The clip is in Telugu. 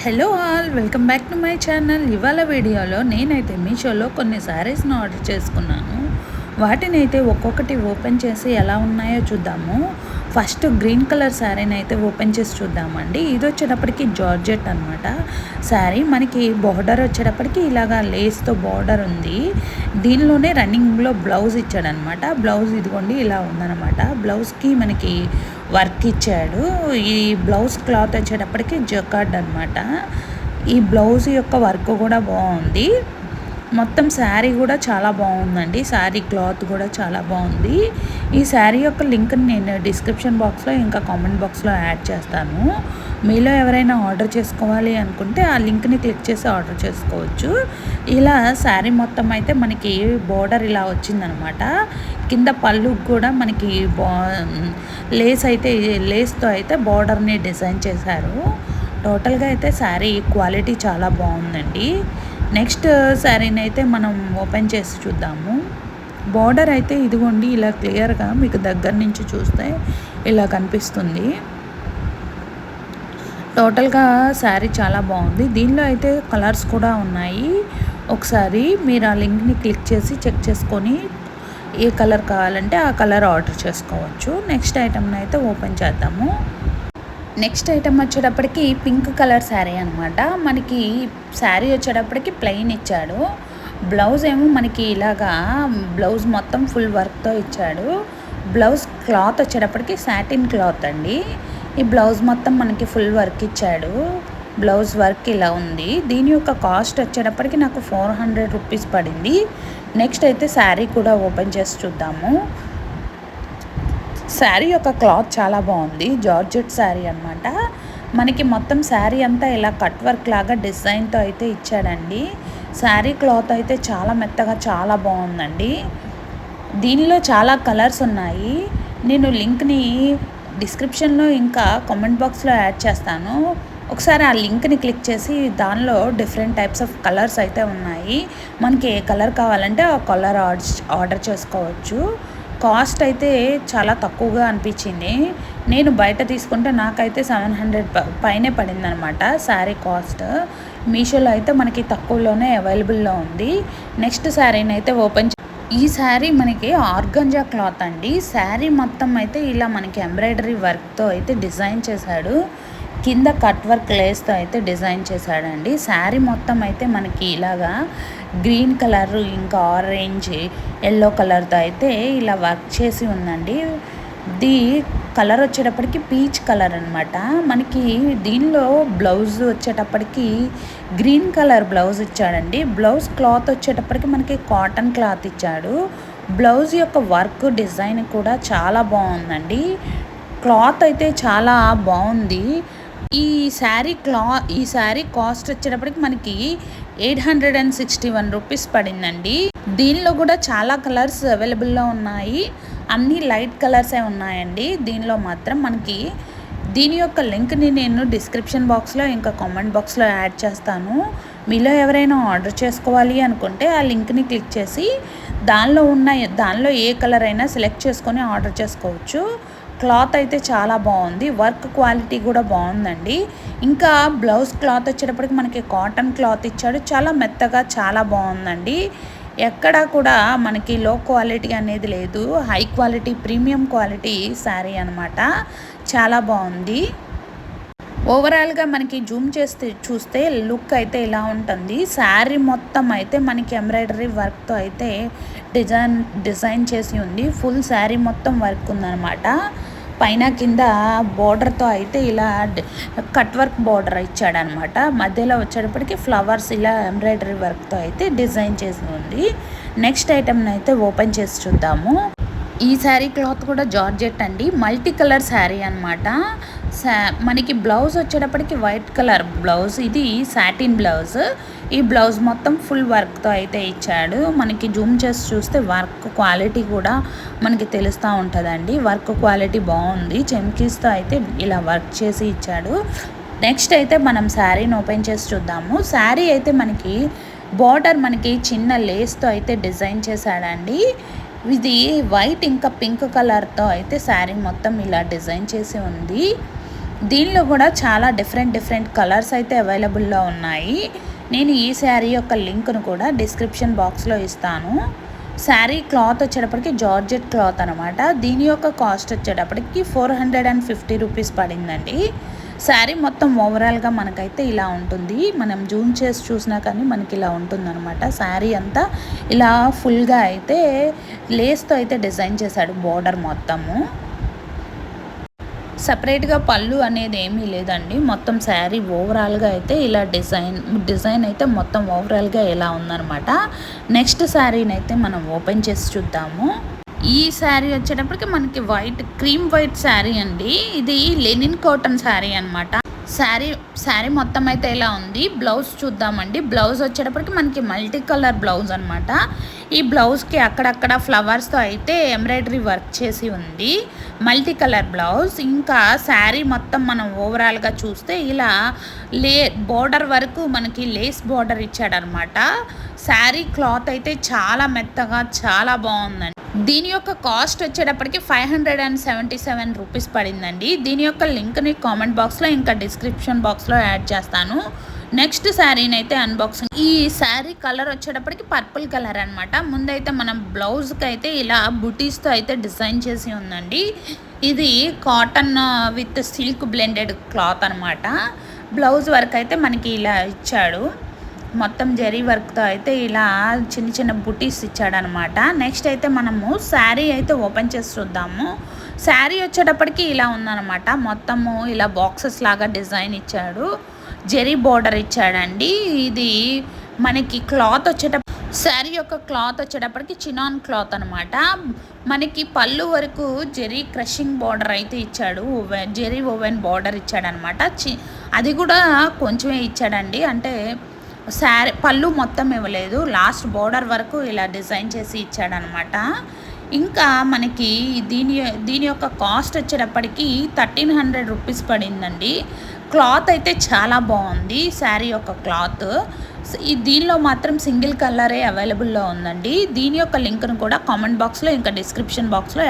Hello all, welcome back to my channel. ఇవాళ వీడియోలో నేనైతే మీషోలో కొన్ని శారీస్ను ఆర్డర్ చేసుకున్నాను. వాటిని అయితే ఒక్కొక్కటి ఓపెన్ చేసి ఎలా ఉన్నాయో చూద్దాము. ఫస్ట్ గ్రీన్ కలర్ శారీని అయితే ఓపెన్ చేసి చూద్దామండి. ఇది వచ్చేటప్పటికి జార్జెట్ అనమాట శారీ. మనకి బార్డర్ వచ్చేటప్పటికి ఇలాగా లేస్తో బార్డర్ ఉంది. దీనిలోనే రన్నింగ్లో బ్లౌజ్ ఇచ్చాడనమాట. బ్లౌజ్ ఇదిగోండి ఇలా ఉందన్నమాట. బ్లౌజ్కి మనకి వర్క్ ఇచ్చాడు. ఈ బ్లౌజ్ క్లాత్ వచ్చేటప్పటికి జకార్డ్ అనమాట. ఈ బ్లౌజ్ యొక్క వర్క్ కూడా బాగుంది. మొత్తం శారీ కూడా చాలా బాగుందండి. శారీ క్లాత్ కూడా చాలా బాగుంది. ఈ శారీ యొక్క లింక్ని నేను డిస్క్రిప్షన్ బాక్స్లో ఇంకా కామెంట్ బాక్స్లో యాడ్ చేస్తాను. మీలో ఎవరైనా ఆర్డర్ చేసుకోవాలి అనుకుంటే ఆ లింక్ని క్లిక్ చేసి ఆర్డర్ చేసుకోవచ్చు. ఇలా శారీ మొత్తం అయితే మనకి బోర్డర్ ఇలా వచ్చిందనమాట. కింద పళ్ళు కూడా మనకి లేస్తో అయితే బోర్డర్ని డిజైన్ చేశారు. టోటల్గా అయితే శారీ క్వాలిటీ చాలా బాగుందండి. నెక్స్ట్ శారీని అయితే మనం ఓపెన్ చేసి చూద్దాము. బార్డర్ అయితే ఇదిగోండి ఇలా క్లియర్గా మీకు దగ్గర నుంచి చూస్తే ఇలా కనిపిస్తుంది. టోటల్గా శారీ చాలా బాగుంది. దీనిలో అయితే కలర్స్ కూడా ఉన్నాయి. ఒకసారి మీరు ఆ లింక్ని క్లిక్ చేసి చెక్ చేసుకొని ఏ కలర్ కావాలంటే ఆ కలర్ ఆర్డర్ చేసుకోవచ్చు. నెక్స్ట్ ఐటమ్ని అయితే ఓపెన్ చేద్దాము. నెక్స్ట్ ఐటమ్ వచ్చేటప్పటికి పింక్ కలర్ శారీ అనమాట. మనకి శారీ వచ్చేటప్పటికి ప్లెయిన్ ఇచ్చాడు. బ్లౌజ్ ఏమో మనకి ఇలాగా బ్లౌజ్ మొత్తం ఫుల్ వర్క్తో ఇచ్చాడు. బ్లౌజ్ క్లాత్ వచ్చేటప్పటికి సాటిన్ క్లాత్ అండి. ఈ బ్లౌజ్ మొత్తం మనకి ఫుల్ వర్క్ ఇచ్చాడు. బ్లౌజ్ వర్క్ ఇలా ఉంది. దీని యొక్క కాస్ట్ వచ్చేటప్పటికి నాకు 400 రూపీస్ పడింది. నెక్స్ట్ అయితే శారీ కూడా ఓపెన్ చేసి చూద్దాము. శారీ యొక్క క్లాత్ చాలా బాగుంది. జార్జెట్ శారీ అనమాట. మనకి మొత్తం శారీ అంతా ఇలా కట్ వర్క్ లాగా డిజైన్తో అయితే ఇచ్చాడండి. శారీ క్లాత్ అయితే చాలా మెత్తగా చాలా బాగుందండి. దీనిలో చాలా కలర్స్ ఉన్నాయి. నేను లింక్ని డిస్క్రిప్షన్లో ఇంకా కామెంట్ బాక్స్లో యాడ్ చేస్తాను. ఒకసారి ఆ లింక్ని క్లిక్ చేసి దానిలో డిఫరెంట్ టైప్స్ ఆఫ్ కలర్స్ అయితే ఉన్నాయి. మనకి ఏ కలర్ కావాలంటే ఆ కలర్ ఆర్డర్ చేసుకోవచ్చు. కాస్ట్ అయితే చాలా తక్కువగా అనిపించింది. నేను బయట తీసుకుంటే నాకైతే 700 పైనే పడింది అనమాట శారీ కాస్ట్. మీషోలో అయితే మనకి తక్కువలోనే అవైలబుల్లో ఉంది. నెక్స్ట్ శారీని అయితే ఓపెన్ ఈ శారీ మనకి ఆర్గంజా క్లాత్ అండి. శారీ మొత్తం అయితే ఇలా మనకి ఎంబ్రాయిడరీ వర్క్తో అయితే డిజైన్ చేశాడు. కింద కట్ వర్క్ లేస్తో అయితే డిజైన్ చేశాడండి. శారీ మొత్తం అయితే మనకి ఇలాగా గ్రీన్ కలర్ ఇంకా ఆరెంజ్ ఎల్లో కలర్తో అయితే ఇలా వర్క్ చేసి ఉందండి. ఇది కలర్ వచ్చేటప్పటికి పీచ్ కలర్ అనమాట. మనకి దీనిలో బ్లౌజ్ వచ్చేటప్పటికి గ్రీన్ కలర్ బ్లౌజ్ ఇచ్చాడండి. బ్లౌజ్ క్లాత్ వచ్చేటప్పటికి మనకి కాటన్ క్లాత్ ఇచ్చాడు. బ్లౌజ్ యొక్క వర్క్ డిజైన్ కూడా చాలా బాగుందండి. క్లాత్ అయితే చాలా బాగుంది. ఈ శారీ కాస్ట్ వచ్చేటప్పటికి మనకి 861 రూపీస్ పడిందండి. దీనిలో కూడా చాలా కలర్స్ అవైలబుల్లో ఉన్నాయి. అన్నీ లైట్ కలర్సే ఉన్నాయండి. దీనిలో మాత్రం మనకి దీని యొక్క లింక్ని నేను డిస్క్రిప్షన్ బాక్స్లో ఇంకా కామెంట్ బాక్స్లో యాడ్ చేస్తాను. మీలో ఎవరైనా ఆర్డర్ చేసుకోవాలి అనుకుంటే ఆ లింక్ని క్లిక్ చేసి దానిలో ఏ కలర్ అయినా సెలెక్ట్ చేసుకొని ఆర్డర్ చేసుకోవచ్చు. క్లాత్ అయితే చాలా బాగుంది. వర్క్ క్వాలిటీ కూడా బాగుందండి. ఇంకా బ్లౌజ్ క్లాత్ వచ్చేటప్పటికి మనకి కాటన్ క్లాత్ ఇచ్చాడు. చాలా మెత్తగా చాలా బాగుందండి. ఎక్కడా కూడా మనకి లో క్వాలిటీ అనేది లేదు. High quality premium quality sari అనమాట. చాలా బాగుంది. ఓవరాల్గా మనకి జూమ్ చేస్తే చూస్తే లుక్ అయితే ఇలా ఉంటుంది. శారీ మొత్తం అయితే మనకి ఎంబ్రాయిడరీ వర్క్తో అయితే డిజైన్ చేసి ఉంది. ఫుల్ శారీ మొత్తం వర్క్ ఉందన్నమాట. పైన కింద బోర్డర్తో అయితే ఇలా కట్ వర్క్ బోర్డర్ ఇచ్చాడనమాట. మధ్యలో వచ్చేటప్పటికి ఫ్లవర్స్ ఇలా ఎంబ్రాయిడరీ వర్క్తో అయితే డిజైన్ చేసి ఉంది. నెక్స్ట్ ఐటమ్ని అయితే ఓపెన్ చేసి చూద్దాము. ఈ శారీ క్లాత్ కూడా జార్జెట్ అండి. మల్టీ కలర్ శారీ అనమాట. మనకి బ్లౌజ్ వచ్చేటప్పటికి వైట్ కలర్ బ్లౌజ్. ఇది సాటిన్ బ్లౌజ్. ఈ బ్లౌజ్ మొత్తం ఫుల్ వర్క్తో అయితే ఇచ్చాడు. మనకి జూమ్ చేసి చూస్తే వర్క్ క్వాలిటీ కూడా మనకి తెలుస్తూ ఉంటుందండి. వర్క్ క్వాలిటీ బాగుంది. చెమ్కీస్తో అయితే ఇలా వర్క్ చేసి ఇచ్చాడు. నెక్స్ట్ అయితే మనం శారీని ఓపెన్ చేసి చూద్దాము. శారీ అయితే మనకి బార్డర్ మనకి చిన్న లేస్తో అయితే డిజైన్ చేశాడండి. ఇది వైట్ ఇంకా పింక్ కలర్తో అయితే శారీ మొత్తం ఇలా డిజైన్ చేసి ఉంది. దీనిలో కూడా చాలా డిఫరెంట్ కలర్స్ అయితే అవైలబుల్లో ఉన్నాయి. నేను ఈ శారీ యొక్క లింక్ను కూడా డిస్క్రిప్షన్ బాక్స్లో ఇస్తాను. శారీ క్లాత్ వచ్చేటప్పటికి జార్జెట్ క్లాత్ అనమాట. దీని యొక్క కాస్ట్ వచ్చేటప్పటికి 450 రూపీస్ పడిందండి. శారీ మొత్తం ఓవరాల్గా మనకైతే ఇలా ఉంటుంది. మనం జూమ్ చేసి చూసినా కానీ మనకి ఇలా ఉంటుందన్నమాట. శారీ అంతా ఇలా ఫుల్గా అయితే లేస్తో అయితే డిజైన్ చేశాడు బోర్డర్ మొత్తము. సపరేట్గా పళ్ళు అనేది ఏమీ లేదండి. మొత్తం శారీ ఓవరాల్గా అయితే ఇలా డిజైన్ అయితే మొత్తం ఓవరాల్గా ఇలా ఉందన్నమాట. నెక్స్ట్ శారీని అయితే మనం ఓపెన్ చేసి చూద్దాము. ఈ శారీ వచ్చేటప్పటికి మనకి క్రీమ్ వైట్ శారీ అండి. ఇది లెనిన్ కాటన్ శారీ అనమాట. శారీ మొత్తం అయితే ఇలా ఉంది. బ్లౌజ్ చూద్దామండి. బ్లౌజ్ వచ్చేటప్పటికి మనకి మల్టీ కలర్ బ్లౌజ్ అనమాట. ఈ బ్లౌజ్కి అక్కడక్కడ ఫ్లవర్స్తో అయితే ఎంబ్రాయిడరీ వర్క్ చేసి ఉంది. Multi colour blouse. ఇంకా శారీ మొత్తం మనం ఓవరాల్గా చూస్తే ఇలా బోర్డర్ వరకు మనకి లేస్ బోర్డర్ ఇచ్చాడనమాట. శారీ క్లాత్ అయితే చాలా మెత్తగా చాలా బాగుందండి. దీని యొక్క కాస్ట్ వచ్చేటప్పటికి 577 రూపీస్ పడిందండి. దీని యొక్క లింక్ని కామెంట్ బాక్స్లో ఇంకా డిస్క్రిప్షన్ బాక్స్లో యాడ్ చేస్తాను. నెక్స్ట్ శారీని అయితే అన్బాక్సింగ్. ఈ శారీ కలర్ వచ్చేటప్పటికి పర్పుల్ కలర్ అనమాట. ముందైతే మనం బ్లౌజ్కి అయితే ఇలా బుటీస్తో అయితే డిజైన్ చేసి ఉందండి. ఇది cotton with silk blended cloth అనమాట. బ్లౌజ్ వర్క్ అయితే మనకి ఇలా ఇచ్చాడు. మొత్తం జరీ వర్క్తో అయితే ఇలా చిన్న బుటీస్ ఇచ్చాడనమాట. నెక్స్ట్ అయితే మనము శారీ అయితే ఓపెన్ చేసి చూద్దాము. శారీ వచ్చేటప్పటికి ఇలా ఉందన్నమాట. మొత్తము ఇలా బాక్సెస్ లాగా డిజైన్ ఇచ్చాడు. జరీ బోర్డర్ ఇచ్చాడండి. ఇది మనకి క్లాత్ శారీ యొక్క క్లాత్ వచ్చేటప్పటికి చినాన్ క్లాత్ అనమాట. మనకి పళ్ళు వరకు జరీ క్రషింగ్ బార్డర్ అయితే ఇచ్చాడు. జరీ ఓవెన్ బార్డర్ ఇచ్చాడనమాట. అది కూడా కొంచెమే ఇచ్చాడండి. అంటే శారీ పళ్ళు మొత్తం ఇవ్వలేదు. లాస్ట్ బోర్డర్ వరకు ఇలా డిజైన్ చేసి ఇచ్చాడనమాట. ఇంకా మనకి దీని యొక్క కాస్ట్ వచ్చేటప్పటికి 1300 రూపీస్ పడిందండి. క్లాత్ అయితే చాలా బాగుంది. శారీ యొక్క క్లాత్ దీనిలో మాత్రం సింగిల్ కలరే అవైలబుల్లో ఉందండి. దీని యొక్క లింక్ను కూడా కామెంట్ బాక్స్లో ఇంకా డిస్క్రిప్షన్ బాక్స్లో